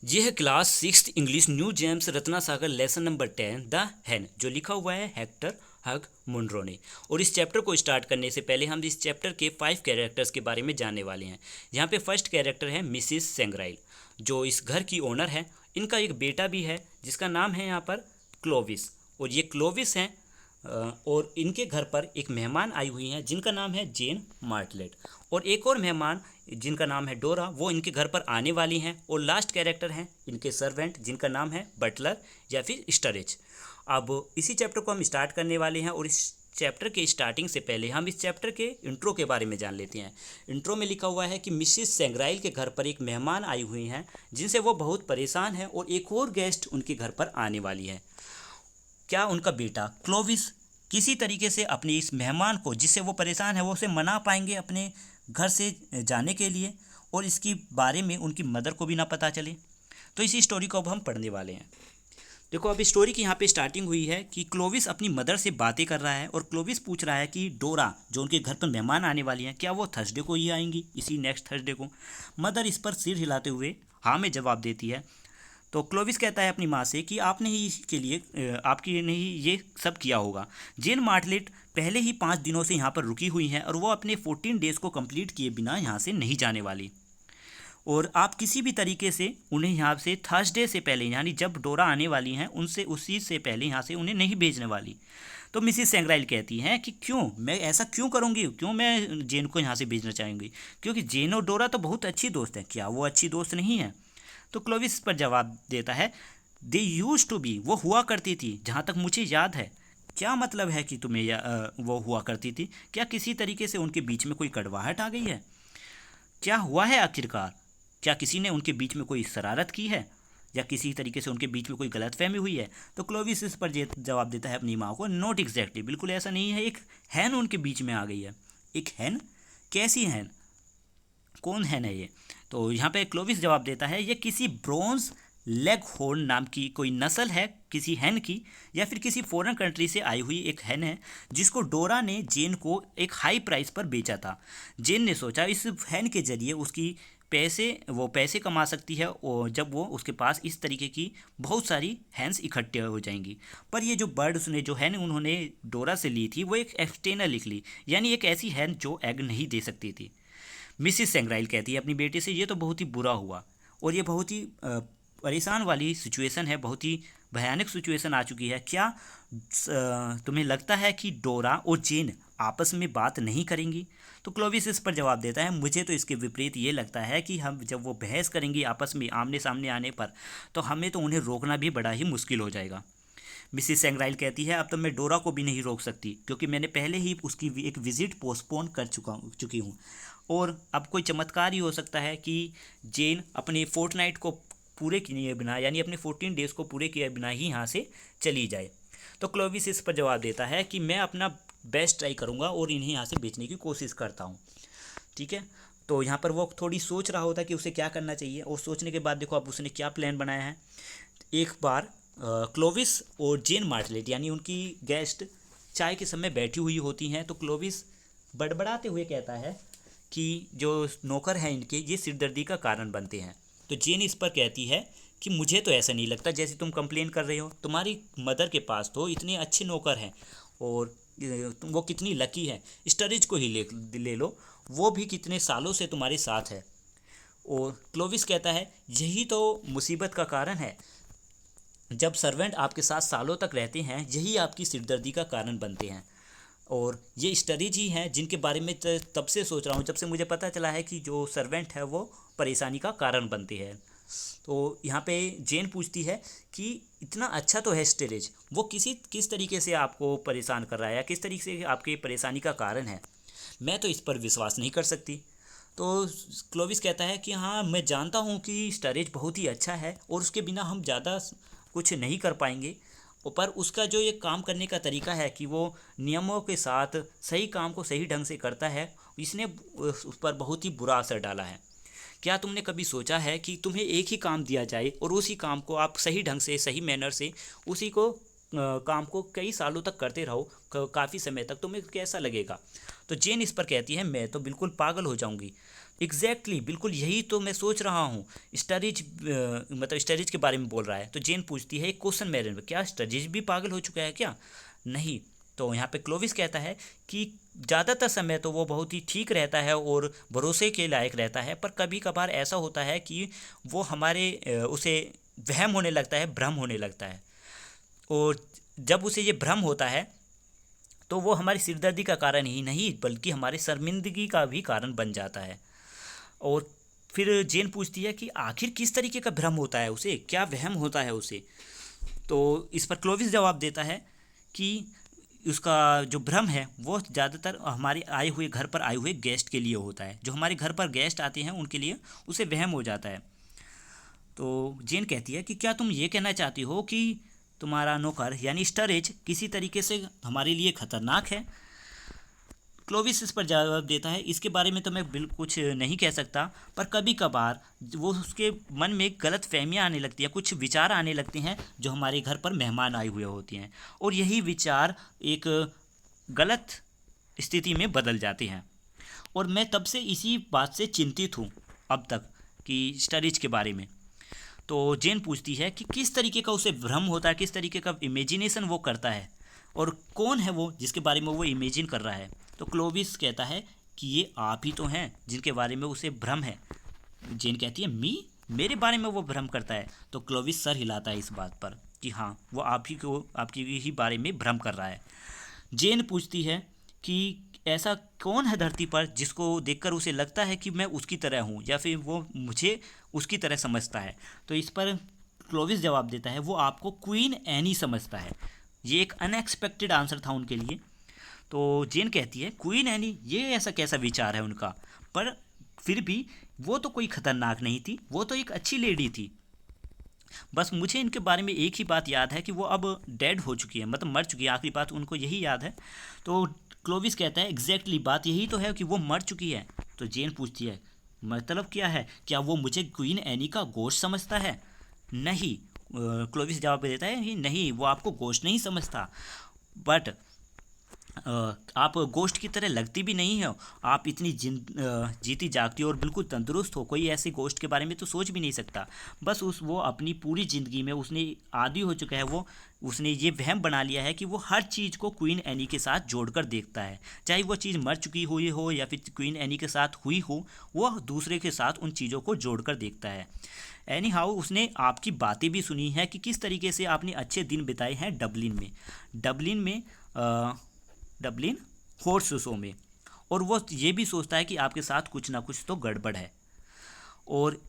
ये है class 6 English new James Ratna Sagar lesson number 10 the हैन, जो लिखा हुआ है हेक्टर हग मुनरो ने। और इस चैप्टर को स्टार्ट करने से पहले हम इस चैप्टर के 5 कैरेक्टर्स के बारे में जानने वाले हैं। यहाँ पे फर्स्ट कैरेक्टर है मिसिस सेंग्राइल, जो इस घर की ओनर है। इनका एक बेटा भी है जिसका नाम है यहाँ पर क्लोविस, और ये क्लोविस हैं। और इनके घर पर एक मेहमान आई हुई हैं जिनका नाम है जेन मार्टलेट, और एक और मेहमान जिनका नाम है डोरा, वो इनके घर पर आने वाली हैं। और लास्ट कैरेक्टर हैं इनके सर्वेंट जिनका नाम है बटलर या फिर स्टरेज। अब इसी चैप्टर को हम स्टार्ट करने वाले हैं, और इस चैप्टर के स्टार्टिंग से पहले हम इस चैप्टर के इंट्रो के बारे में जान लेते हैं। इंट्रो में लिखा हुआ है कि मिसिस सेंग्राइल के घर पर एक मेहमान आई हुई हैं जिनसे वो बहुत परेशान हैं, और एक और गेस्ट उनके घर पर आने वाली है। क्या उनका बेटा क्लोविस किसी तरीके से अपने इस मेहमान को, जिससे वो परेशान है, वो उसे मना पाएंगे अपने घर से जाने के लिए, और इसकी बारे में उनकी मदर को भी ना पता चले। तो इसी स्टोरी को अब हम पढ़ने वाले हैं। देखो, अब स्टोरी की यहाँ पे स्टार्टिंग हुई है कि क्लोविस अपनी मदर से बातें कर रहा है, और क्लोविस पूछ रहा है कि डोरा, जो उनके घर पर मेहमान आने वाली हैं, क्या वो थर्सडे को ही आएंगी, इसी नेक्स्ट थर्सडे को। मदर इस पर सिर हिलाते हुए हाँ में जवाब देती है। तो क्लोविस कहता है अपनी माँ से कि आपने ही इसके लिए आपकी ने ही ये सब किया होगा। जेन मार्टलेट पहले ही 5 दिनों से यहाँ पर रुकी हुई हैं, और वो अपने 14 डेज़ को कंप्लीट किए बिना यहाँ से नहीं जाने वाली। और आप किसी भी तरीके से उन्हें यहाँ से थर्सडे से पहले, यानी जब डोरा आने वाली हैं उनसे उसी से पहले यहाँ से उन्हें नहीं भेजने वाली। तो मिसिस सेंग्राइल कहती हैं कि क्यों, मैं ऐसा क्यों करूँगी, क्यों मैं जेन को यहाँ से भेजना चाहूँगी, क्योंकि जेन और डोरा तो बहुत अच्छी दोस्त हैं, क्या वो अच्छी दोस्त नहीं है। तो क्लोविस पर जवाब देता है, दे यूज टू बी, वो हुआ करती थी जहाँ तक मुझे याद है। क्या मतलब है कि वो हुआ करती थी? क्या किसी तरीके से उनके बीच में कोई कड़वाहट आ गई है? क्या हुआ है आखिरकार? क्या किसी ने उनके बीच में कोई शरारत की है, या किसी तरीके से उनके बीच में कोई गलतफहमी हुई है? तो क्लोविस इस पर जवाब देता है अपनी माँ को, नॉट एग्जैक्टली, बिल्कुल ऐसा नहीं है, एक हैन उनके बीच में आ गई है। एक हैन? कैसी हैन? कौन है ना ये? तो यहाँ पे क्लोविस जवाब देता है, ये किसी ब्रोंज लेग होर्न नाम की कोई नस्ल है किसी हैन की, या फिर किसी फॉरेन कंट्री से आई हुई एक हैन है जिसको डोरा ने जेन को एक हाई प्राइस पर बेचा था। जेन ने सोचा इस हैन के जरिए उसकी पैसे कमा सकती है, और जब वो उसके पास इस तरीके की बहुत सारी हैंस इकट्ठे हो जाएंगी। पर ये जो बर्ड उसने जो हैन उन्होंने डोरा से ली थी, वो एक एक्सटेनर निकली, यानी एक ऐसी हैन जो एग नहीं दे सकती थी। मिसिस सेंग्राइल कहती है अपनी बेटी से, ये तो बहुत ही बुरा हुआ, और ये बहुत ही परेशान वाली सिचुएशन है, बहुत ही भयानक सिचुएशन आ चुकी है। क्या तुम्हें लगता है कि डोरा और जेन आपस में बात नहीं करेंगी? तो क्लोविस इस पर जवाब देता है, मुझे तो इसके विपरीत ये लगता है कि हम जब वो बहस करेंगी आपस में आमने सामने आने पर, तो हमें तो उन्हें रोकना भी बड़ा ही मुश्किल हो जाएगा। मिसिस सेंग्राइल कहती है, अब तो मैं डोरा को भी नहीं रोक सकती, क्योंकि मैंने पहले ही उसकी एक विज़िट पोस्टपोन कर चुकी हूँ, और अब कोई चमत्कार ही हो सकता है कि जेन अपने फोर्टनाइट को पूरे किए बिना, यानी अपने 14 डेज़ को पूरे किए बिना ही यहाँ से चली जाए। तो क्लोविस इस पर जवाब देता है कि मैं अपना बेस्ट ट्राई करूँगा और इन्हें यहाँ से बेचने की कोशिश करता हूँ। ठीक है। तो यहाँ पर वो थोड़ी सोच रहा होता कि उसे क्या करना चाहिए, और सोचने के बाद देखो अब उसने क्या प्लान बनाया है। एक बार क्लोविस और जेन मार्टलेट, यानी उनकी गेस्ट, चाय के समय बैठी हुई होती हैं। तो क्लोविस बड़बड़ाते हुए कहता है कि जो नौकर हैं इनके, ये सिरदर्दी का कारण बनते हैं। तो जेन इस पर कहती है कि मुझे तो ऐसा नहीं लगता जैसे तुम कंप्लेन कर रहे हो, तुम्हारी मदर के पास तो इतने अच्छे नौकर हैं, और वो कितनी लकी है। स्टरेज को ही ले लो, वो भी कितने सालों से तुम्हारे साथ है। और क्लोविस कहता है, यही तो मुसीबत का कारण है, जब सर्वेंट आपके साथ सालों तक रहते हैं, यही आपकी सिरदर्दी का कारण बनते हैं। और ये स्टडीज ही हैं जिनके बारे में तब से सोच रहा हूँ, जब से मुझे पता चला है कि जो सर्वेंट है वो परेशानी का कारण बनते हैं। तो यहाँ पे जेन पूछती है कि इतना अच्छा तो है स्टरेज, वो किस तरीके से आपको परेशान कर रहा है, या किस तरीके से आपकी परेशानी का कारण है, मैं तो इस पर विश्वास नहीं कर सकती। तो क्लोविस कहता है कि हाँ, मैं जानता हूँ कि स्टोरेज बहुत ही अच्छा है, और उसके बिना हम ज़्यादा कुछ नहीं कर पाएंगे, पर उसका जो ये काम करने का तरीका है कि वो नियमों के साथ सही काम को सही ढंग से करता है, इसने उस पर बहुत ही बुरा असर डाला है। क्या तुमने कभी सोचा है कि तुम्हें एक ही काम दिया जाए और उसी काम को आप सही ढंग से, सही मैनर से उसी को काम को कई सालों तक करते रहो, काफ़ी समय तक, तुम्हें कैसा लगेगा? तो जेन इस पर कहती है, मैं तो बिल्कुल पागल हो जाऊंगी। एग्जैक्टली बिल्कुल यही तो मैं सोच रहा हूँ। स्टरीज मतलब स्टरीज के बारे में बोल रहा है। तो जेन पूछती है एक क्वेश्चन मेरे में, क्या स्टरीज भी पागल हो चुका है क्या? नहीं। तो यहाँ पे क्लोविस कहता है कि ज़्यादातर समय तो वो बहुत ही ठीक रहता है और भरोसे के लायक रहता है, पर कभी कभार ऐसा होता है कि वो हमारे उसे वहम होने लगता है, भ्रम होने लगता है। और जब उसे ये भ्रम होता है तो वो हमारी सिरदर्दी का कारण ही नहीं बल्कि हमारी शर्मिंदगी का भी कारण बन जाता है। और फिर जेन पूछती है कि आखिर किस तरीके का भ्रम होता है उसे, क्या वहम होता है उसे? तो इस पर क्लोविस जवाब देता है कि उसका जो भ्रम है वो ज़्यादातर हमारे आए हुए घर पर आए हुए गेस्ट के लिए होता है। जो हमारे घर पर गेस्ट आते हैं उनके लिए उसे वहम हो जाता है। तो जेन कहती है कि क्या तुम ये कहना चाहती हो कि तुम्हारा नौकर यानी स्टरेज किसी तरीके से हमारे लिए खतरनाक है? क्लोविस इस पर जवाब देता है, इसके बारे में तो मैं बिल्कुल कुछ नहीं कह सकता, पर कभी कभार वो उसके मन में गलत फहमियाँ आने लगती हैं, कुछ विचार आने लगते हैं जो हमारे घर पर मेहमान आए हुए होते हैं, और यही विचार एक गलत स्थिति में बदल जाते हैं। और मैं तब से इसी बात से चिंतित हूँ अब तक कि स्टडीज के बारे में। तो जेन पूछती है कि किस तरीके का उसे भ्रम होता है, किस तरीके का इमेजिनेशन वो करता है, और कौन है वो जिसके बारे में वो इमेजिन कर रहा है? तो क्लोविस कहता है कि ये आप ही तो हैं जिनके बारे में उसे भ्रम है। जेन कहती है मेरे बारे में वो भ्रम करता है? तो क्लोविस सर हिलाता है इस बात पर कि हाँ, वो आप ही को आपकी ही बारे में भ्रम कर रहा है। जेन पूछती है कि ऐसा कौन है धरती पर जिसको देखकर उसे लगता है कि मैं उसकी तरह हूँ या फिर वो मुझे उसकी तरह समझता है? तो इस पर क्लोविस जवाब देता है वो आपको क्वीन एनी समझता है। ये एक अनएक्सपेक्टेड आंसर था उनके लिए। तो जेन कहती है क्वीन एनी, ये ऐसा कैसा विचार है उनका? पर फिर भी वो तो कोई खतरनाक नहीं थी, वो तो एक अच्छी लेडी थी। बस मुझे इनके बारे में एक ही बात याद है कि वो अब डेड हो चुकी है, मतलब मर चुकी है, आखिरी बात उनको यही याद है। तो क्लोविस कहता है एग्जैक्टली बात यही तो है कि वो मर चुकी है। तो जेन पूछती है मतलब क्या है, क्या वो मुझे क्वीन एनी का गोश्त समझता है? नहीं। क्लोविस जवाब देता है कि नहीं, वो आपको गोश्त नहीं समझता, बट आप गोश्त की तरह लगती भी नहीं हो। आप इतनी जीती जागती और बिल्कुल तंदुरुस्त हो, कोई ऐसे गोश्त के बारे में तो सोच भी नहीं सकता। बस वो अपनी पूरी ज़िंदगी में उसने आदी हो चुका है, वो उसने ये वहम बना लिया है कि वो हर चीज़ को क्वीन एनी के साथ जोड़कर देखता है, चाहे वो चीज़ मर चुकी हुई हो या फिर क्वीन एनी के साथ हुई हो, वो दूसरे के साथ उन चीज़ों को जोड़कर देखता है। एनी हाउ उसने आपकी बातें भी सुनी है कि किस तरीके से आपने अच्छे दिन बिताए हैं डबलिन हॉर्स शो में, और वो ये भी सोचता है कि आपके साथ कुछ ना कुछ तो गड़बड़ है। और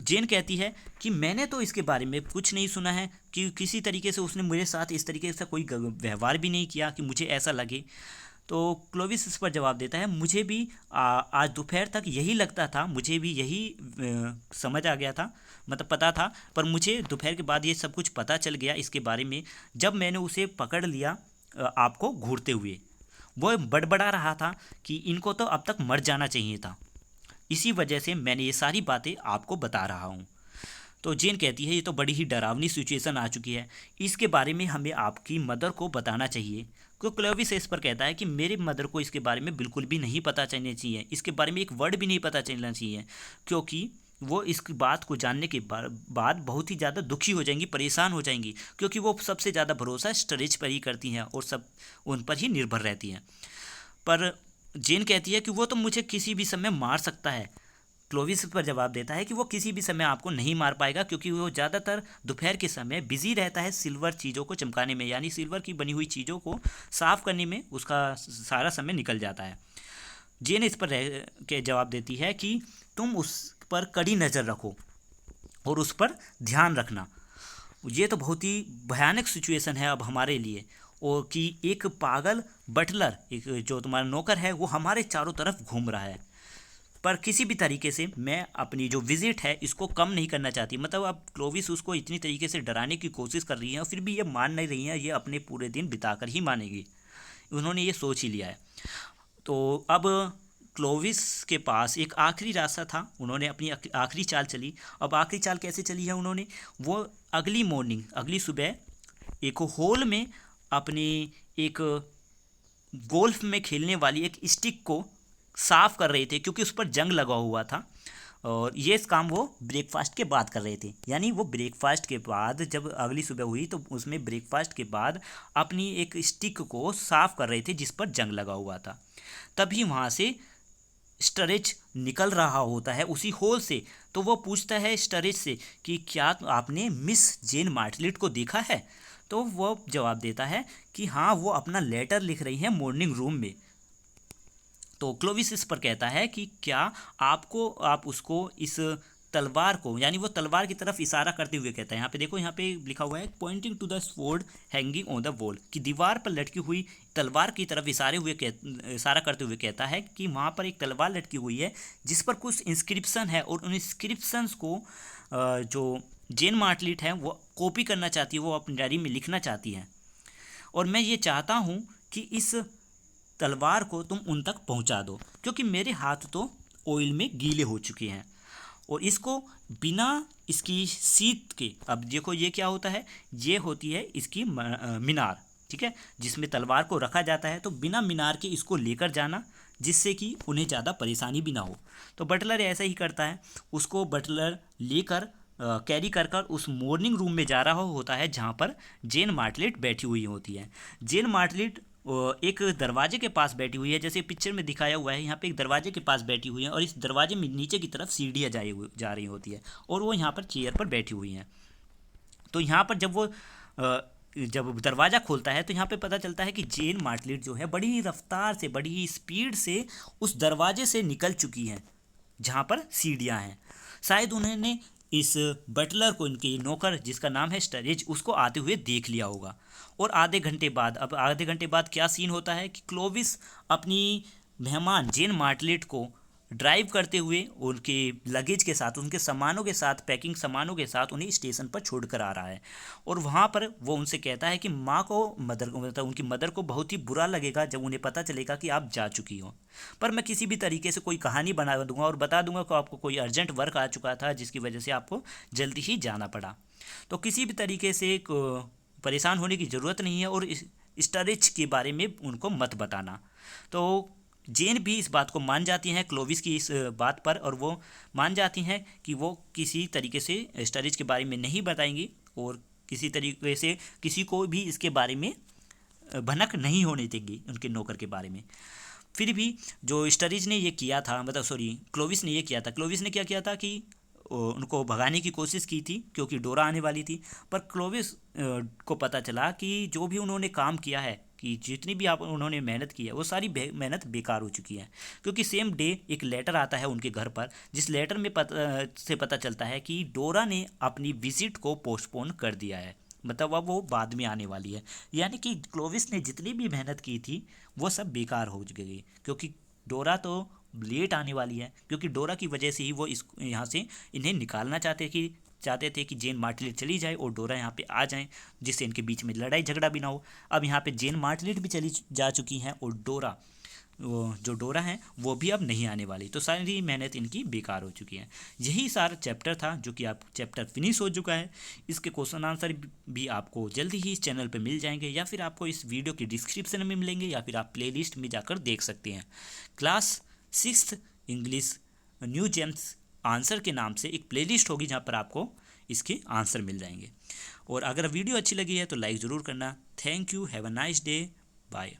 जेन कहती है कि मैंने तो इसके बारे में कुछ नहीं सुना है कि किसी तरीके से उसने मेरे साथ इस तरीके से कोई व्यवहार भी नहीं किया कि मुझे ऐसा लगे। तो क्लोविस इस पर जवाब देता है मुझे भी आज दोपहर तक यही लगता था, मुझे भी यही समझ आ गया था, मतलब पता था, पर मुझे दोपहर के बाद ये सब कुछ पता चल गया इसके बारे में जब मैंने उसे पकड़ लिया आपको घूरते हुए। वो बड़बड़ा रहा था कि इनको तो अब तक मर जाना चाहिए था, इसी वजह से मैंने ये सारी बातें आपको बता रहा हूँ। तो जेन कहती है ये तो बड़ी ही डरावनी सिचुएशन आ चुकी है, इसके बारे में हमें आपकी मदर को बताना चाहिए। तो क्लोविस इस पर कहता है कि मेरे मदर को इसके बारे में बिल्कुल भी नहीं पता चलना चाहिए, इसके बारे में एक वर्ड भी नहीं पता चलना चाहिए, क्योंकि वो इस बात को जानने के बाद बहुत ही ज़्यादा दुखी हो जाएंगी, परेशान हो जाएंगी, क्योंकि वो सबसे ज़्यादा भरोसा स्टोरेज पर ही करती हैं और सब उन पर ही निर्भर रहती हैं। पर जेन कहती है कि वो तो मुझे किसी भी समय मार सकता है। क्लोविस पर जवाब देता है कि वो किसी भी समय आपको नहीं मार पाएगा, क्योंकि वो ज़्यादातर दोपहर के समय बिजी रहता है सिल्वर चीज़ों को चमकाने में, यानी सिल्वर की बनी हुई चीज़ों को साफ़ करने में उसका सारा समय निकल जाता है। जेन इस पर के जवाब देती है कि तुम उस पर कड़ी नज़र रखो और उस पर ध्यान रखना। ये तो बहुत ही भयानक सिचुएशन है अब हमारे लिए, और कि एक पागल बटलर, एक जो तुम्हारा नौकर है, वो हमारे चारों तरफ घूम रहा है। पर किसी भी तरीके से मैं अपनी जो विजिट है इसको कम नहीं करना चाहती, मतलब अब क्लोविस उसको इतनी तरीके से डराने की कोशिश कर रही है और फिर भी ये मान नहीं रही है, ये अपने पूरे दिन बिताकर ही मानेगी, उन्होंने ये सोच ही लिया है। तो अब क्लोविस के पास एक आखिरी रास्ता था, उन्होंने अपनी आखिरी चाल चली। अब आखिरी चाल कैसे चली है उन्होंने, वो अगली मॉर्निंग, अगली सुबह एक हॉल में अपनी एक गोल्फ में खेलने वाली एक स्टिक को साफ कर रहे थे क्योंकि उस पर जंग लगा हुआ था। और ये इस काम वो ब्रेकफास्ट के बाद कर रहे थे, यानी वो ब्रेकफास्ट के बाद जब अगली सुबह हुई तो उसमें ब्रेकफास्ट के बाद अपनी एक स्टिक को साफ कर रहे थे जिस पर जंग लगा हुआ था। तभी वहाँ से स्टरेज निकल रहा होता है उसी होल से। तो वो पूछता है स्टरेज से कि क्या आपने मिस जेन मार्टलेट को देखा है। तो वो जवाब देता है कि हाँ, वो अपना लेटर लिख रही हैं मॉर्निंग रूम में। तो क्लोविस इस पर कहता है कि क्या आप उसको इस तलवार को, यानी वो तलवार की तरफ इशारा करते हुए कहता है, यहाँ पे देखो, यहाँ पे लिखा हुआ है pointing to the sword hanging on the wall, कि दीवार पर लटकी हुई तलवार की तरफ इशारा करते हुए कहता है कि वहाँ पर एक तलवार लटकी हुई है जिस पर कुछ इंस्क्रिप्शन है, और उन इंस्क्रिप्शंस को जो जेन मार्टलेट है वो कॉपी करना चाहती है, वो अपनी डायरी में लिखना चाहती है। और मैं ये चाहता हूँ कि इस तलवार को तुम उन तक पहुंचा दो, क्योंकि मेरे हाथ तो ऑयल में गीले हो चुके हैं, और इसको बिना इसकी सीट के, अब देखो ये क्या होता है, ये होती है इसकी मीनार, ठीक है, जिसमें तलवार को रखा जाता है। तो बिना मीनार के इसको लेकर जाना, जिससे कि उन्हें ज़्यादा परेशानी भी ना हो। तो बटलर ऐसा ही करता है, उसको बटलर लेकर कैरी कर कर उस मॉर्निंग रूम में जा रहा होता है जहाँ पर जेन मार्टलेट बैठी हुई होती है। जेन मार्टलेट एक दरवाजे के पास बैठी हुई है, जैसे पिक्चर में दिखाया हुआ है, यहाँ पे एक दरवाजे के पास बैठी हुई है, और इस दरवाजे में नीचे की तरफ सीढ़ियाँ जा रही होती है, और वो यहाँ पर चेयर पर बैठी हुई हैं। तो यहाँ पर जब दरवाज़ा खोलता है तो यहाँ पे पता चलता है कि जेन मार्टलेट जो है बड़ी रफ्तार से, बड़ी स्पीड से उस दरवाजे से निकल चुकी हैं जहाँ पर सीढ़ियाँ हैं। शायद उन्होंने इस बटलर को, इनके नौकर जिसका नाम है स्टरेज, उसको आते हुए देख लिया होगा। और आधे घंटे बाद क्या सीन होता है कि क्लोविस अपनी मेहमान जेन मार्टलेट को ड्राइव करते हुए उनके लगेज के साथ, उनके सामानों के साथ, पैकिंग सामानों के साथ उन्हें स्टेशन पर छोड़ कर आ रहा है। और वहाँ पर वो उनसे कहता है कि मतलब उनकी मदर को बहुत ही बुरा लगेगा जब उन्हें पता चलेगा कि आप जा चुकी हो, पर मैं किसी भी तरीके से कोई कहानी बना दूंगा और बता दूंगा कि आपको कोई अर्जेंट वर्क आ चुका था जिसकी वजह से आपको जल्दी ही जाना पड़ा। तो किसी भी तरीके से परेशान होने की ज़रूरत नहीं है, और स्टरेज के बारे में उनको मत बताना। तो जेन भी इस बात को मान जाती हैं क्लोविस की इस बात पर, और वो मान जाती हैं कि वो किसी तरीके से स्टरेज के बारे में नहीं बताएंगी, और किसी तरीके से किसी को भी इसके बारे में भनक नहीं होने देंगी उनके नौकर के बारे में। फिर भी जो स्टरेज ने ये किया था, मतलब सॉरी, क्लोविस ने ये किया था, क्लोविस ने क्या किया था कि उनको भगाने की कोशिश की थी क्योंकि डोरा आने वाली थी। पर क्लोविस को पता चला कि जो भी उन्होंने काम किया है, कि जितनी भी उन्होंने मेहनत की है वो सारी मेहनत बेकार हो चुकी है, क्योंकि सेम डे एक लेटर आता है उनके घर पर, जिस लेटर में पता चलता है कि डोरा ने अपनी विजिट को पोस्टपोन कर दिया है, मतलब अब वो बाद में आने वाली है। यानी कि क्लोविस ने जितनी भी मेहनत की थी वो सब बेकार हो गई, क्योंकि डोरा तो लेट आने वाली है, क्योंकि डोरा की वजह से ही वो इस यहाँ से इन्हें निकालना चाहते थे कि जेन मार्टलेट चली जाए और डोरा यहाँ पे आ जाए, जिससे इनके बीच में लड़ाई झगड़ा भी ना हो। अब यहाँ पे जेन मार्टलेट भी चली जा चुकी हैं, और जो डोरा है वो भी अब नहीं आने वाली, तो सारी मेहनत इनकी बेकार हो चुकी है। यही सारा चैप्टर था, जो कि आप चैप्टर फिनिश हो चुका है। इसके क्वेश्चन आंसर भी आपको जल्दी ही इस चैनल पे मिल जाएंगे, या फिर आपको इस वीडियो की डिस्क्रिप्शन में मिलेंगे, या फिर आप प्लेलिस्ट में जाकर देख सकते हैं। Class 6th English new James answer के नाम से एक प्लेलिस्ट होगी जहाँ पर आपको इसके आंसर मिल जाएंगे। और अगर वीडियो अच्छी लगी है तो लाइक ज़रूर करना। Thank you, have a nice day, bye.